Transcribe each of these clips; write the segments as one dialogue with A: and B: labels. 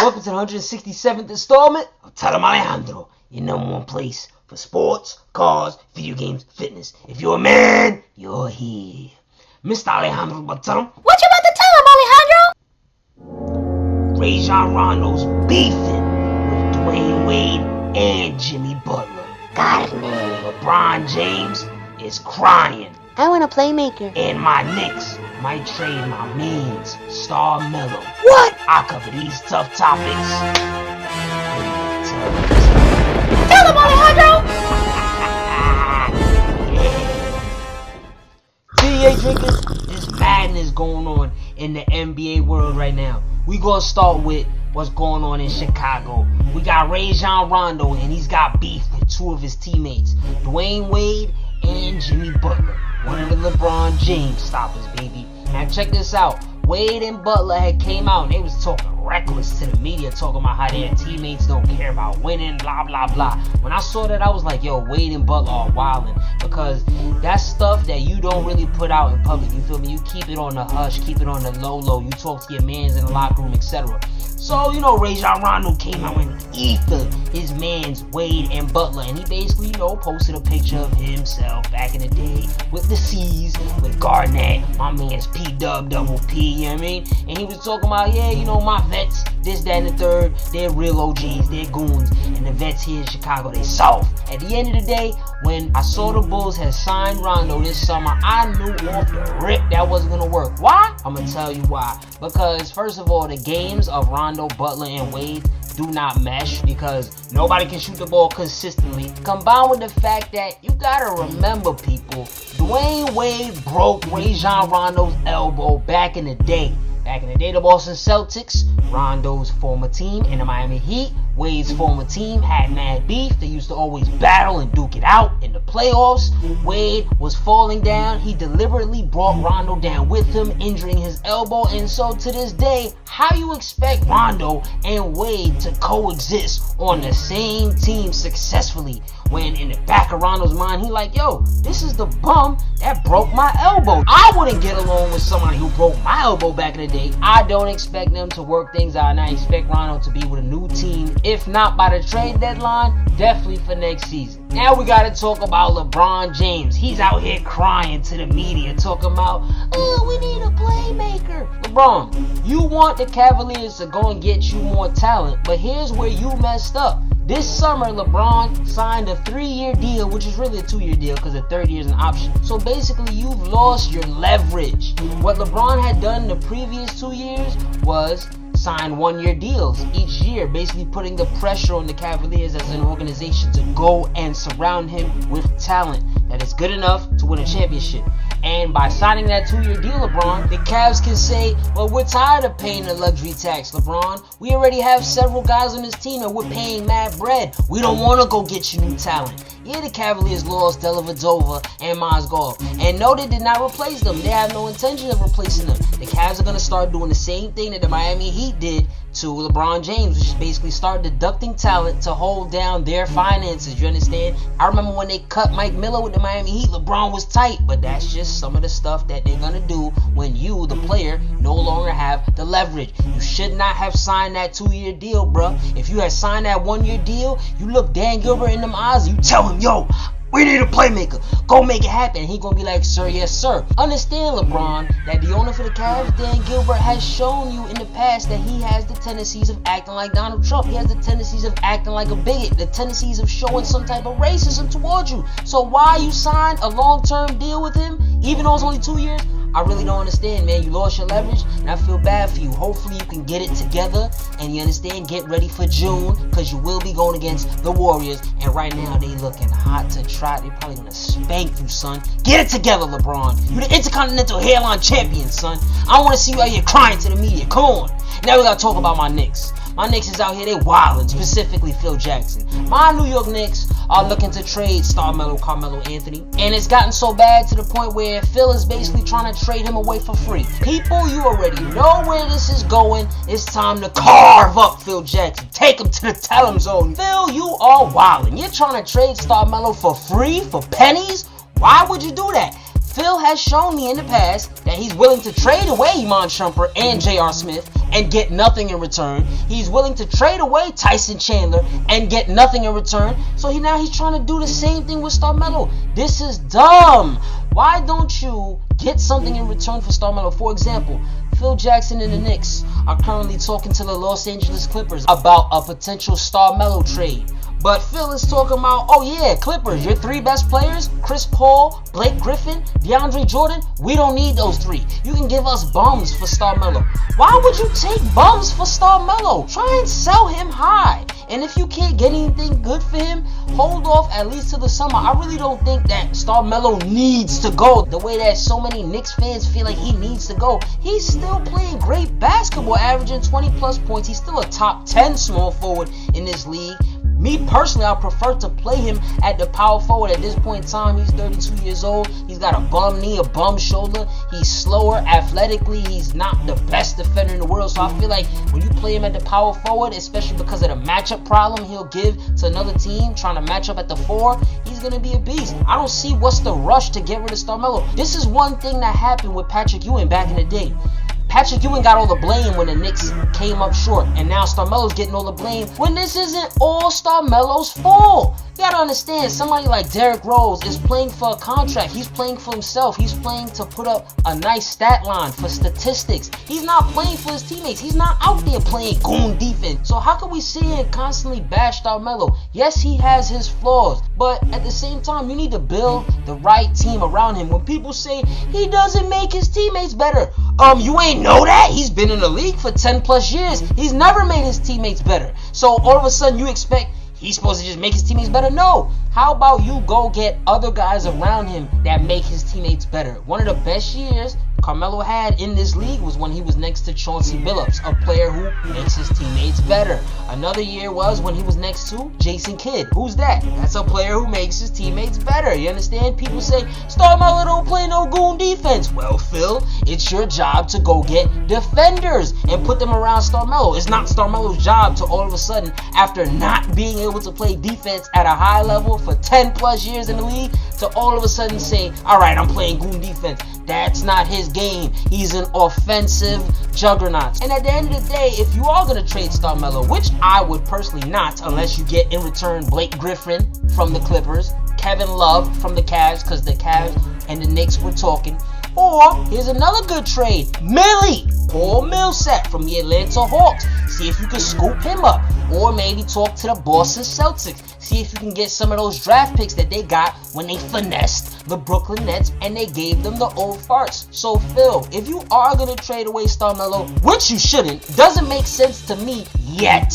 A: Welcome to the 167th installment of TRADE Alejandro, your number one place for sports, cars, video games, fitness. If you're a man, you're here. Mr. Alejandro, what you about to tell him, Alejandro? Rajon Rondo's beefing with Dwyane Wade and Jimmy Butler.
B: Got it, man.
A: LeBron James is crying.
B: I want a Playmaker.
A: And my Knicks might trade my mans, StarMelo.
B: What?
A: I cover these tough topics.
B: Tell him, Alejandro!
A: TDA drinkers, there's madness going on in the NBA world right now. We gonna start with what's going on in Chicago. We got Rajon Rondo, and he's got beef with two of his teammates, Dwyane Wade and Jimmy Butler. One of the LeBron James stoppers, baby. Now check this out. Wade and Butler had came out and they was talking reckless to the media, talking about how their teammates don't care about winning, blah, blah, blah. When I saw that, I was like, yo, Wade and Butler are wilding, because that's stuff that you don't really put out in public, you feel me? You keep it on the hush, keep it on the low, you talk to your mans in the locker room, etc. So, you know, Rajon Rondo came out and ethered his mans, Wade and Butler, and he basically, you know, posted a picture of himself back in the day with the C's, with Garnett, my man's P-Dub, double P, you know what I mean? And he was talking about, yeah, you know, my vets, this, that, and the third, they're real OGs, they're goons, and the vets here in Chicago, they soft. At the end of the day, when I saw the Bulls had signed Rondo this summer, I knew off the rip that wasn't going to work. Why? I'm going to tell you why. Because, first of all, the games of Rondo, Butler, and Wade do not mesh, because nobody can shoot the ball consistently. Combined with the fact that you gotta remember, people, Dwyane Wade broke Rajon Rondo's elbow back in the day. Back in the day, the Boston Celtics, Rondo's former team, and the Miami Heat, Wade's former team, had mad beef. They used to always battle and duke it out in the playoffs. Wade was falling down. He deliberately brought Rondo down with him, injuring his elbow. And so to this day, how you expect Rondo and Wade to coexist on the same team successfully, when in the back of Rondo's mind, he like, yo, this is the bum that broke my elbow. I wouldn't get along with somebody who broke my elbow back in the day. I don't expect them to work things out, and I expect Rondo to be with a new team, if not by the trade deadline, definitely for next season. Now we gotta talk about LeBron James. He's out here crying to the media, talking about, oh, we need a playmaker. LeBron, you want the Cavaliers to go and get you more talent, but here's where you messed up. This summer, LeBron signed a 3-year deal, which is really a 2-year deal because the third year is an option. So basically, you've lost your leverage. What LeBron had done the previous 2 years was sign 1-year deals each year, basically putting the pressure on the Cavaliers as an organization to go and surround him with talent that is good enough to win a championship. And by signing that 2-year deal, LeBron, the Cavs can say, well, we're tired of paying the luxury tax, LeBron. We already have several guys on this team that we're paying mad bread. We don't want to go get you new talent. Yeah, the Cavaliers lost Dellavedova and Mozgov. And no, they did not replace them. They have no intention of replacing them. The Cavs are going to start doing the same thing that the Miami Heat did to LeBron James, which is basically start deducting talent to hold down their finances. You understand? I remember when they cut Mike Miller with the Miami Heat, LeBron was tight, but that's just some of the stuff that they're gonna do when you, the player, no longer have the leverage. You should not have signed that 2-year deal, bruh. If you had signed that 1-year deal, you look Dan Gilbert in them eyes, you tell him, yo, we need a playmaker. Go make it happen. And he gonna be like, sir, yes, sir. Understand, LeBron, that the owner for the Cavs, Dan Gilbert, has shown you in the past that he has the tendencies of acting like Donald Trump. He has the tendencies of acting like a bigot. The tendencies of showing some type of racism towards you. So why you signed a long-term deal with him, even though it's only 2 years? I really don't understand, man. You lost your leverage, and I feel bad for you. Hopefully you can get it together, and you understand, get ready for June, because you will be going against the Warriors, and right now they looking hot to try. They're probably going to spank you, son. Get it together, LeBron. You're the Intercontinental Hairline champion, son. I want to see you out here crying to the media. Come on. Now we got to talk about my Knicks. My Knicks is out here, they wildin', specifically Phil Jackson. My New York Knicks are looking to trade StarMelo Carmelo Anthony, and it's gotten so bad to the point where Phil is basically trying to trade him away for free. People, you already know where this is going. It's time to carve up Phil Jackson. Take him to the tell-him zone. Phil, you are wildin'. You're trying to trade StarMelo for free, for pennies? Why would you do that? Phil has shown me in the past that he's willing to trade away Iman Shumpert and J.R. Smith and get nothing in return. He's willing to trade away Tyson Chandler and get nothing in return. So now he's trying to do the same thing with StarMelo. This is dumb. Why don't you get something in return for StarMelo? For example, Phil Jackson and the Knicks are currently talking to the Los Angeles Clippers about a potential StarMelo trade. But Phil is talking about, oh yeah, Clippers, your 3 best players, Chris Paul, Blake Griffin, DeAndre Jordan, we don't need those 3. You can give us bums for StarMelo. Why would you take bums for StarMelo? Try and sell him high. And if you can't get anything good for him, hold off at least till the summer. I really don't think that StarMelo needs to go the way that so many Knicks fans feel like he needs to go. He's still playing great basketball, averaging 20 plus points. He's still a top 10 small forward in this league. Me personally, I prefer to play him at the power forward. At this point in time, he's 32 years old. He's got a bum knee, a bum shoulder. He's slower athletically. He's not the best defender in the world. So I feel like when you play him at the power forward, especially because of the matchup problem he'll give to another team trying to match up at the 4, he's going to be a beast. I don't see what's the rush to get rid of StarMelo. This is one thing that happened with Patrick Ewing back in the day. Patrick Ewing got all the blame when the Knicks came up short, and now StarMelo's getting all the blame when this isn't all StarMelo's fault. You gotta understand, somebody like Derrick Rose is playing for a contract. He's playing for himself. He's playing to put up a nice stat line for statistics. He's not playing for his teammates. He's not out there playing goon defense. So how can we sit here and constantly bash StarMelo? Yes, he has his flaws, but at the same time, you need to build the right team around him. When people say he doesn't make his teammates better, you ain't know that? He's been in the league for 10 plus years. He's never made his teammates better. So all of a sudden you expect he's supposed to just make his teammates better? No. How about you go get other guys around him that make his teammates better? One of the best years Carmelo had in this league was when he was next to Chauncey Billups, a player who makes his teammates better. Another year was when he was next to Jason Kidd. Who's that? That's a player who makes his teammates better. You understand? People say, StarMelo don't play no goon defense. Well, Phil, it's your job to go get defenders and put them around StarMelo. It's not StarMelo's job to all of a sudden, after not being able to play defense at a high level for 10 plus years in the league, to all of a sudden say, all right, I'm playing goon defense. That's not his game. He's an offensive juggernaut. And at the end of the day, if you are going to trade StarMelo, which I would personally not, unless you get in return Blake Griffin from the Clippers, Kevin Love from the Cavs, because the Cavs and the Knicks were talking. Or, here's another good trade, Milli, Paul Millsap from the Atlanta Hawks. See if you can scoop him up. Or maybe talk to the Boston Celtics. See if you can get some of those draft picks that they got when they finessed the Brooklyn Nets and they gave them the old farts. So Phil, if you are going to trade away StarMelo, which you shouldn't, doesn't make sense to me yet.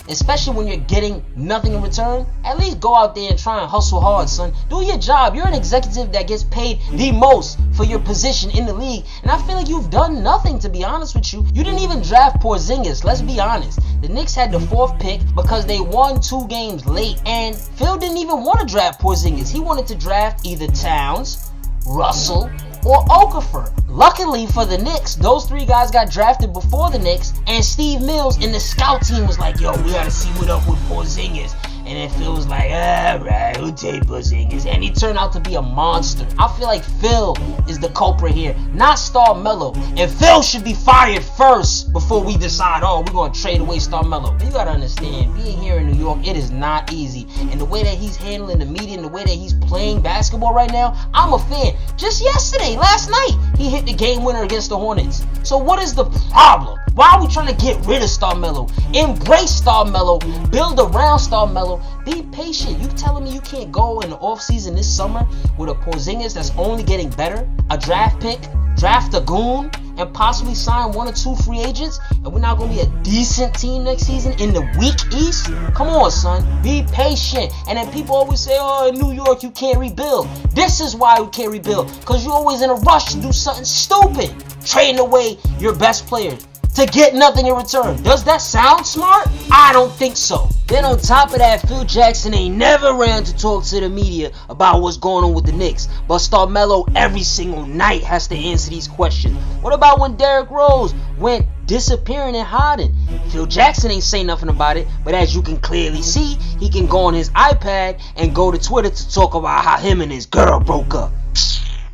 A: Especially when you're getting nothing in return. At least go out there and try and hustle hard, son. Do your job. You're an executive that gets paid the most for your position in the league. And I feel like you've done nothing, to be honest with you. You didn't even draft Porzingis. Let's be honest. The Knicks had the 4th pick because they won 2 games late. And Phil didn't even want to draft Porzingis. He wanted to draft either Towns, Russell, or Okafor. Luckily for the Knicks, those 3 guys got drafted before the Knicks, and Steve Mills and the scout team was like, yo, we gotta see what up with Porzingis. And then Phil was like, alright, we'll take Porzingis. And he turned out to be a monster. I feel like Phil is the culprit here, not StarMelo. And Phil should be fired first before we decide, oh, we're going to trade away StarMelo. But you got to understand, being here in New York, it is not easy. And the way that he's handling the media and the way that he's playing basketball right now, I'm a fan. Just yesterday, last night, he hit the game winner against the Hornets. So what is the problem? Why are we trying to get rid of StarMelo? Embrace StarMelo. Build around StarMelo. Be patient. You telling me you can't go in the offseason this summer with a Porzingis that's only getting better? A draft pick? Draft a goon? And possibly sign 1 or 2 free agents? And we're not going to be a decent team next season in the weak East? Come on, son. Be patient. And then people always say, oh, in New York, you can't rebuild. This is why we can't rebuild. Because you're always in a rush to do something stupid. Trading away your best players to get nothing in return. Does that sound smart? I don't think so. Then on top of that, Phil Jackson ain't never ran to talk to the media about what's going on with the Knicks. But StarMelo every single night has to answer these questions. What about when Derrick Rose went disappearing and hiding? Phil Jackson ain't say nothing about it, but as you can clearly see, he can go on his iPad and go to Twitter to talk about how him and his girl broke up.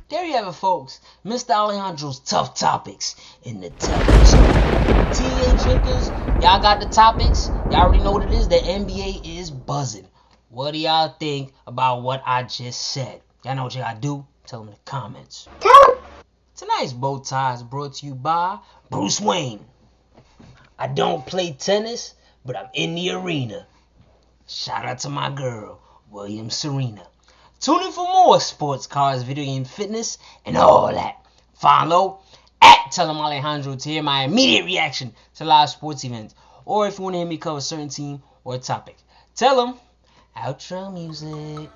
A: There you have it, folks. Mr. Alejandro's tough topics in the topics. TA drinkers, y'all got the topics. Y'all already know what it is. The NBA is buzzing. What do y'all think about what I just said? Y'all know what you gotta do? Tell them in the comments. Tonight's bow tie is brought to you by Bruce Wayne. I don't play tennis, but I'm in the arena. Shout out to my girl, William Serena. Tune in for more sports, cars, video game, fitness, and all that. Follow at Tell Em Alejandro to hear my immediate reaction to live sports events. Or if you want to hear me cover a certain team or topic. Tell them. Outro music.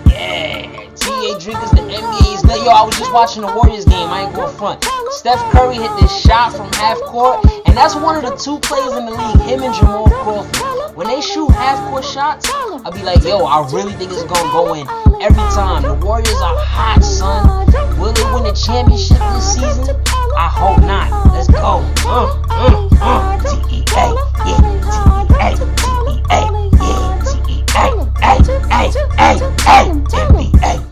A: Yeah. TA drinkers, the NBA is lit. Yo, I was just watching the Warriors game. I ain't going front. Steph Curry hit this shot from half court, and that's one of the two players in the league, him and Jamal Crawford. When they shoot half-court shots, I'll be like, yo, I really think it's going to go in every time. The Warriors are hot, son. Will they win the championship this season? I hope not. Let's go. T-E-A, yeah, T-E-A, T-E-A, yeah, T-E-A, NBA.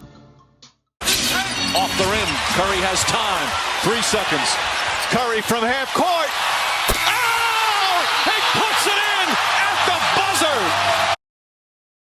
C: Off the rim, Curry has time. 3 seconds. Curry from half court.